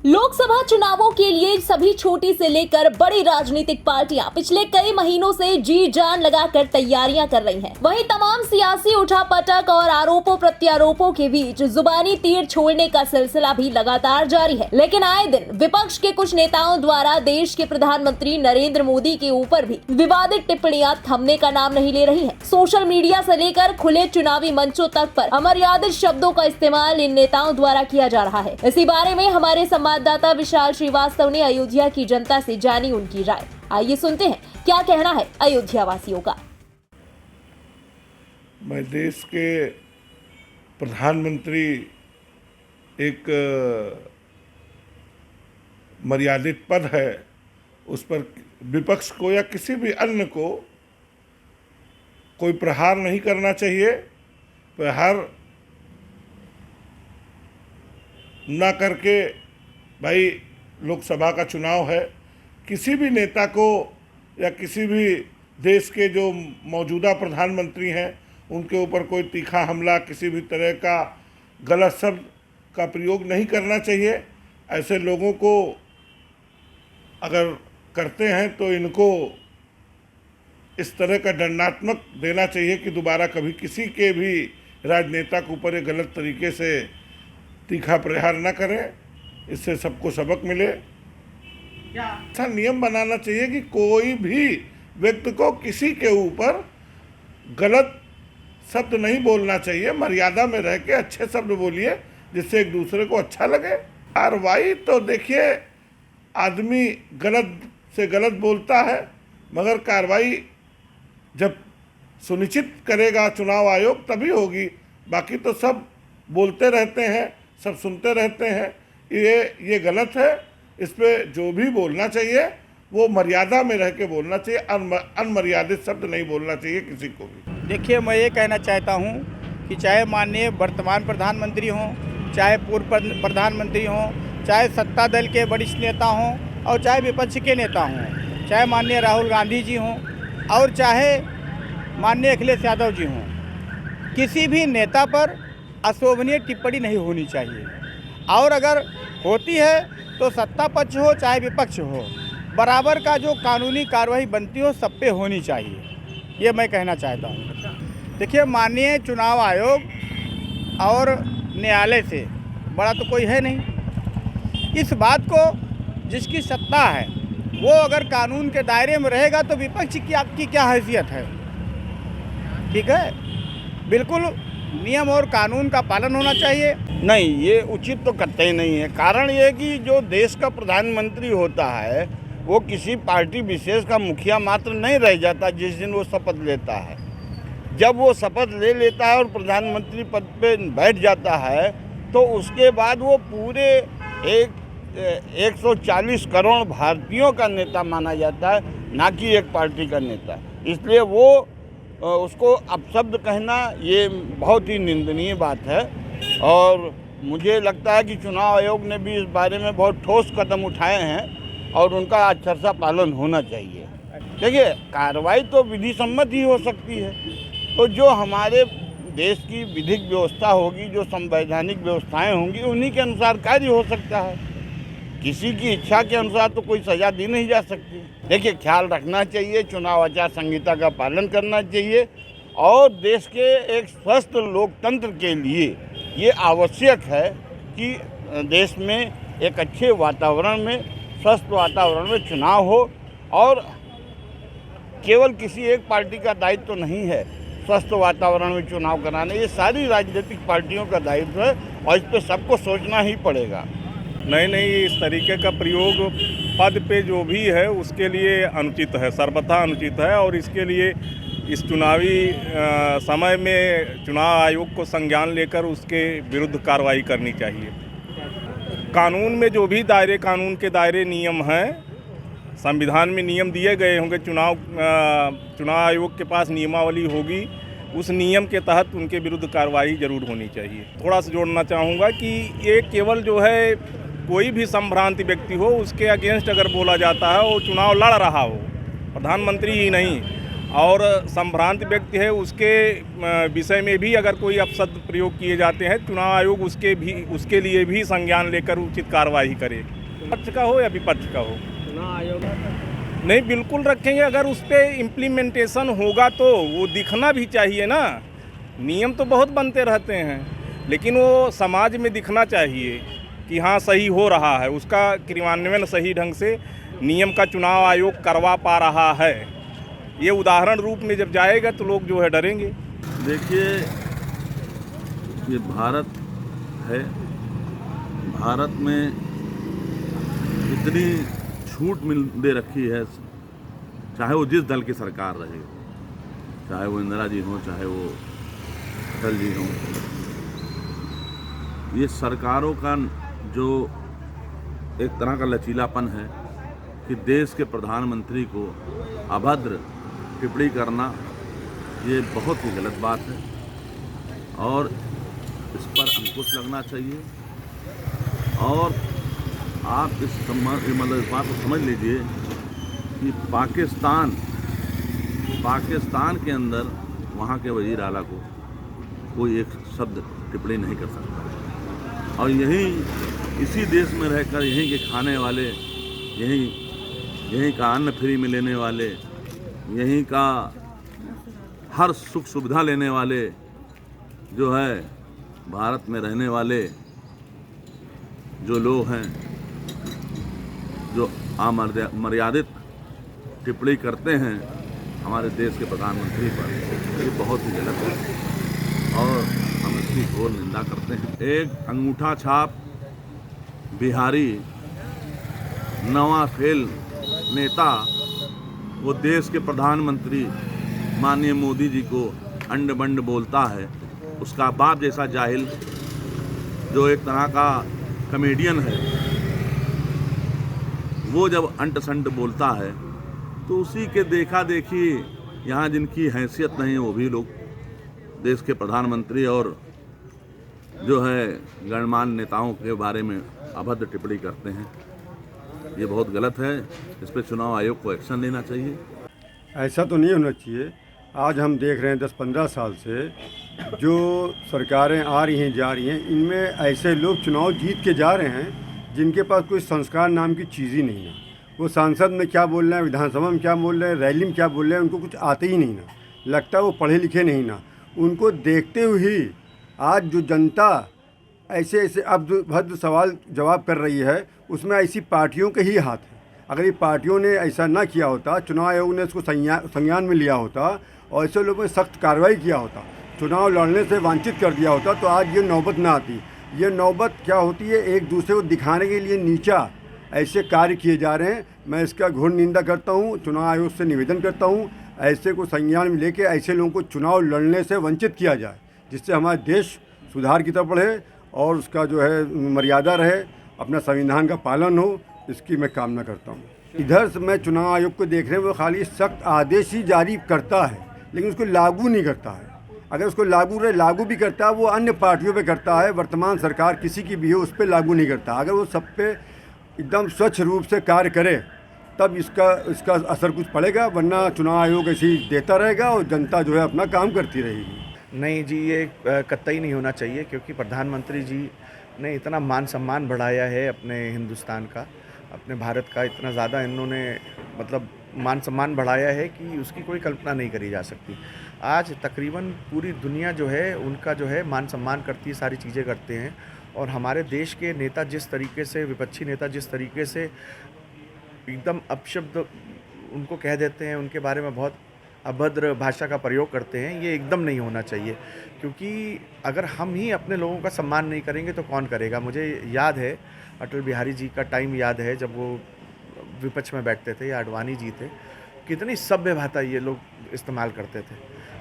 लोकसभा चुनावों के लिए सभी छोटी से लेकर बड़ी राजनीतिक पार्टियां पिछले कई महीनों से जी जान लगाकर तैयारियां कर रही हैं। वहीं तमाम सियासी उठापटक और आरोपों प्रत्यारोपों के बीच जुबानी तीर छोड़ने का सिलसिला भी लगातार जारी है। लेकिन आए दिन विपक्ष के कुछ नेताओं द्वारा देश के प्रधानमंत्री नरेंद्र मोदी के ऊपर भी विवादित टिप्पणियां थमने का नाम नहीं ले रही है। सोशल मीडिया से लेकर खुले चुनावी मंचों तक पर अमर्यादित शब्दों का इस्तेमाल इन नेताओं द्वारा किया जा रहा है। इसी बारे में हमारे संवाददाता विशाल श्रीवास्तव ने अयोध्या की जनता से जानी उनकी राय। आइए सुनते हैं क्या कहना है अयोध्या वासियों का। मैं देश के प्रधानमंत्री एक मर्यादित पद है, उस पर विपक्ष को या किसी भी अन्य को कोई प्रहार नहीं करना चाहिए। प्रहार ना करके, भाई लोकसभा का चुनाव है, किसी भी नेता को या किसी भी देश के जो मौजूदा प्रधानमंत्री हैं उनके ऊपर कोई तीखा हमला, किसी भी तरह का गलत शब्द का प्रयोग नहीं करना चाहिए। ऐसे लोगों को अगर करते हैं तो इनको इस तरह का दंडात्मक देना चाहिए कि दोबारा कभी किसी के भी राजनेता के ऊपर ये गलत तरीके से तीखा प्रहार न करें। इससे सबको सबक मिले। ऐसा नियम बनाना चाहिए कि कोई भी व्यक्ति को किसी के ऊपर गलत शब्द नहीं बोलना चाहिए। मर्यादा में रह के अच्छे शब्द बोलिए जिससे एक दूसरे को अच्छा लगे। कार्रवाई तो देखिए, आदमी गलत से गलत बोलता है, मगर कार्रवाई जब सुनिश्चित करेगा चुनाव आयोग तभी होगी। बाकी तो सब बोलते रहते हैं, सब सुनते रहते हैं। ये गलत है। इस पे जो भी बोलना चाहिए वो मर्यादा में रह के बोलना चाहिए। अनमर्यादित शब्द नहीं बोलना चाहिए किसी को भी। देखिए, मैं ये कहना चाहता हूँ कि चाहे माननीय वर्तमान प्रधानमंत्री हों, चाहे पूर्व प्रधानमंत्री हों, चाहे सत्ता दल के वरिष्ठ नेता हों और चाहे विपक्ष के नेता हों, चाहे माननीय राहुल गांधी जी हों और चाहे माननीय अखिलेश यादव जी हों, किसी भी नेता पर अशोभनीय टिप्पणी नहीं होनी चाहिए। और अगर होती है तो सत्ता पक्ष हो चाहे विपक्ष हो, बराबर का जो कानूनी कार्रवाई बनती हो सब पे होनी चाहिए। ये मैं कहना चाहता हूँ। देखिए, माननीय चुनाव आयोग और न्यायालय से बड़ा तो कोई है नहीं। इस बात को जिसकी सत्ता है वो अगर कानून के दायरे में रहेगा तो विपक्ष की आपकी क्या हैसियत है? ठीक है, बिल्कुल नियम और कानून का पालन होना चाहिए। नहीं, ये उचित तो कतई ही नहीं है। कारण ये कि जो देश का प्रधानमंत्री होता है वो किसी पार्टी विशेष का मुखिया मात्र नहीं रह जाता जिस दिन वो शपथ लेता है। जब वो शपथ ले लेता है और प्रधानमंत्री पद पे बैठ जाता है तो उसके बाद वो पूरे 140 करोड़ भारतीयों का नेता माना जाता है, ना कि एक पार्टी का नेता। इसलिए वो उसको अपशब्द कहना ये बहुत ही निंदनीय बात है। और मुझे लगता है कि चुनाव आयोग ने भी इस बारे में बहुत ठोस कदम उठाए हैं और उनका अक्षरशः पालन होना चाहिए। देखिए, कार्रवाई तो विधि सम्मत ही हो सकती है, तो जो हमारे देश की विधिक व्यवस्था होगी, जो संवैधानिक व्यवस्थाएं होंगी, उन्हीं के अनुसार कार्य हो सकता है। किसी की इच्छा के अनुसार तो कोई सज़ा दी नहीं जा सकती। देखिए, ख्याल रखना चाहिए, चुनाव आचार संहिता का पालन करना चाहिए और देश के एक स्वस्थ लोकतंत्र के लिए ये आवश्यक है कि देश में एक अच्छे वातावरण में, स्वस्थ वातावरण में चुनाव हो। और केवल किसी एक पार्टी का दायित्व तो नहीं है स्वस्थ वातावरण में चुनाव कराना, ये सारी राजनीतिक पार्टियों का दायित्व है और इस पर सबको सोचना ही पड़ेगा। नहीं, इस तरीके का प्रयोग पद पे जो भी है उसके लिए अनुचित है, सर्वथा अनुचित है। और इसके लिए इस चुनावी समय में चुनाव आयोग को संज्ञान लेकर उसके विरुद्ध कार्रवाई करनी चाहिए। कानून में जो भी कानून के दायरे नियम हैं, संविधान में नियम दिए गए होंगे, चुनाव आयोग के पास नियमावली होगी, उस नियम के तहत उनके विरुद्ध कार्रवाई जरूर होनी चाहिए। थोड़ा सा जोड़ना चाहूँगा कि ये केवल जो है कोई भी संभ्रांति व्यक्ति हो उसके अगेंस्ट अगर बोला जाता है, वो चुनाव लड़ रहा हो, प्रधानमंत्री ही नहीं, और संभ्रांत व्यक्ति है उसके विषय में भी अगर कोई अपशब्द प्रयोग किए जाते हैं, चुनाव आयोग उसके लिए भी संज्ञान लेकर उचित कार्रवाई करे, पक्ष का हो या विपक्ष का हो। चुनाव आयोग नहीं, बिल्कुल रखेंगे। अगर उस पर इम्प्लीमेंटेशन होगा तो वो दिखना भी चाहिए ना। नियम तो बहुत बनते रहते हैं, लेकिन वो समाज में दिखना चाहिए कि हाँ सही हो रहा है, उसका क्रियान्वयन सही ढंग से नियम का चुनाव आयोग करवा पा रहा है। ये उदाहरण रूप में जब जाएगा तो लोग जो है डरेंगे। देखिए, ये भारत है, भारत में इतनी छूट मिल दे रखी है, चाहे वो जिस दल की सरकार रहे, चाहे वो इंदिरा जी हो, चाहे वो अटल जी हों। ये सरकारों का जो एक तरह का लचीलापन है कि देश के प्रधानमंत्री को अभद्र टिप्पणी करना, ये बहुत ही गलत बात है और इस पर अंकुश लगना चाहिए। और आप इस बात को समझ लीजिए कि पाकिस्तान के अंदर वहाँ के वज़ीर आला को कोई एक शब्द टिप्पणी नहीं कर सकता, और इसी देश में रहकर यहीं के खाने वाले, यहीं का अन्न फ्री में लेने वाले, यहीं का हर सुख सुविधा लेने वाले जो है भारत में रहने वाले जो लोग हैं, जो अमर्यादित टिप्पणी करते हैं हमारे देश के प्रधानमंत्री पर, ये बहुत ही गलत है और हम इसकी घोर निंदा करते हैं। एक अंगूठा छाप बिहारी नवा फेल नेता वो देश के प्रधानमंत्री माननीय मोदी जी को अंड बंड बोलता है, उसका बाप जैसा जाहिल जो एक तरह का कॉमेडियन है, वो जब अंट संट बोलता है तो उसी के देखा देखी यहाँ जिनकी हैसियत नहीं वो भी लोग देश के प्रधानमंत्री और जो है गणमान्य नेताओं के बारे में अभद्र टिप्पणी करते हैं। ये बहुत गलत है, इस पर चुनाव आयोग को एक्शन लेना चाहिए। ऐसा तो नहीं होना चाहिए। आज हम देख रहे हैं 10-15 साल से जो सरकारें आ रही हैं जा रही हैं, इनमें ऐसे लोग चुनाव जीत के जा रहे हैं जिनके पास कोई संस्कार नाम की चीज़ ही नहीं है। वो सांसद में क्या बोल रहे हैं, विधानसभा में क्या बोल रहे हैं, रैली में क्या बोल रहे हैं, उनको कुछ आते ही नहीं ना, लगता है वो पढ़े लिखे नहीं ना। उनको देखते हुए आज जो जनता ऐसे अभद्र सवाल जवाब कर रही है, उसमें ऐसी पार्टियों के ही हाथ है। अगर ये पार्टियों ने ऐसा ना किया होता, चुनाव आयोग ने इसको संज्ञान में लिया होता और ऐसे लोगों ने सख्त कार्रवाई किया होता, चुनाव लड़ने से वांछित कर दिया होता, तो आज ये नौबत ना आती। ये नौबत क्या होती है, एक दूसरे को दिखाने के लिए नीचा ऐसे कार्य किए जा रहे हैं। मैं इसका घोर निंदा करता हूँ। चुनाव आयोग से निवेदन करता हूँ ऐसे को संज्ञान में लेके ऐसे लोगों को चुनाव लड़ने से वंचित किया जाए, जिससे हमारा देश सुधार की तरफ बढ़े और उसका जो है मर्यादा रहे, अपना संविधान का पालन हो, इसकी मैं कामना करता हूँ। इधर से मैं चुनाव आयोग को देख रहे हैं, वो खाली सख्त आदेश ही जारी करता है लेकिन उसको लागू नहीं करता है। अगर उसको लागू भी करता है, वो अन्य पार्टियों पे करता है। वर्तमान सरकार किसी की भी हो उस पर लागू नहीं करता। अगर वो सब पे एकदम स्वच्छ रूप से कार्य करे तब इसका असर कुछ पड़ेगा, वरना चुनाव आयोग ऐसे ही देता रहेगा और जनता जो है अपना काम करती रहेगी। नहीं जी, ये कतई नहीं होना चाहिए, क्योंकि प्रधानमंत्री जी ने इतना मान सम्मान बढ़ाया है अपने हिंदुस्तान का, अपने भारत का, इतना ज़्यादा इन्होंने मतलब मान सम्मान बढ़ाया है कि उसकी कोई कल्पना नहीं करी जा सकती। आज तकरीबन पूरी दुनिया जो है उनका जो है मान सम्मान करती है, सारी चीज़ें करते हैं। और हमारे देश के नेता जिस तरीके से, विपक्षी नेता जिस तरीके से एकदम अपशब्द उनको कह देते हैं, उनके बारे में बहुत अभद्र भाषा का प्रयोग करते हैं, ये एकदम नहीं होना चाहिए। क्योंकि अगर हम ही अपने लोगों का सम्मान नहीं करेंगे तो कौन करेगा। मुझे याद है अटल बिहारी जी का टाइम याद है, जब वो विपक्ष में बैठते थे, या आडवाणी जी थे, कितनी सभ्य भाषा ये लोग इस्तेमाल करते थे।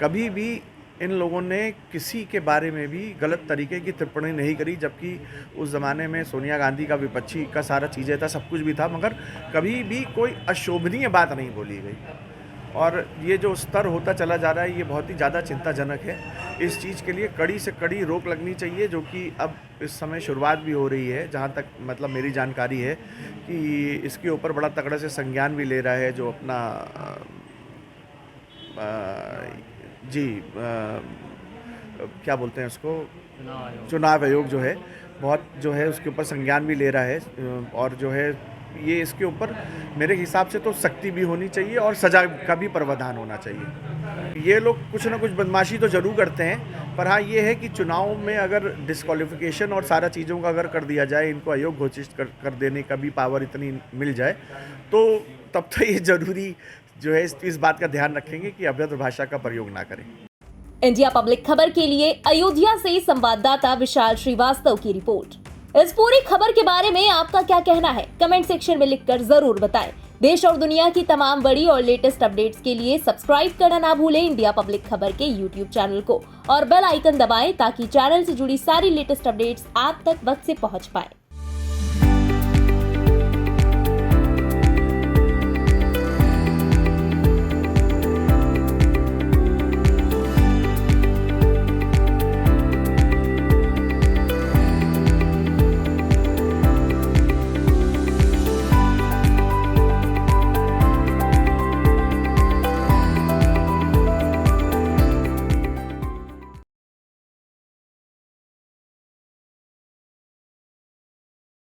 कभी भी इन लोगों ने किसी के बारे में भी गलत तरीके की टिप्पणी नहीं करी, जबकि उस ज़माने में सोनिया गांधी का विपक्षी का सारा चीज़ें था, सब कुछ भी था, मगर कभी भी कोई अशोभनीय बात नहीं बोली गई। और ये जो स्तर होता चला जा रहा है, ये बहुत ही ज़्यादा चिंताजनक है। इस चीज़ के लिए कड़ी से कड़ी रोक लगनी चाहिए, जो कि अब इस समय शुरुआत भी हो रही है। जहाँ तक मतलब मेरी जानकारी है कि इसके ऊपर बड़ा तगड़े से संज्ञान भी ले रहा है जो अपना क्या बोलते हैं उसको, चुनाव आयोग जो है बहुत जो है उसके ऊपर संज्ञान भी ले रहा है, और जो है ये इसके ऊपर मेरे हिसाब से तो सख्ती भी होनी चाहिए और सजा का भी प्रावधान होना चाहिए। ये लोग कुछ ना कुछ बदमाशी तो ज़रूर करते हैं, पर हाँ ये है कि चुनाव में अगर डिस्क्वालिफिकेशन और सारा चीज़ों का अगर कर दिया जाए, इनको अयोग्य घोषित कर देने का भी पावर इतनी मिल जाए, तो तब तो ये ज़रूरी जो है इस बात का ध्यान रखेंगे कि अभद्र भाषा का प्रयोग ना करें। इंडिया पब्लिक खबर के लिए अयोध्या से संवाददाता विशाल श्रीवास्तव की रिपोर्ट। इस पूरी खबर के बारे में आपका क्या कहना है, कमेंट सेक्शन में लिखकर जरूर बताएं। देश और दुनिया की तमाम बड़ी और लेटेस्ट अपडेट्स के लिए सब्सक्राइब करना ना भूलें इंडिया पब्लिक खबर के यूट्यूब चैनल को, और बेल आइकन दबाएं ताकि चैनल से जुड़ी सारी लेटेस्ट अपडेट्स आप तक वक्त से पहुंच पाएं।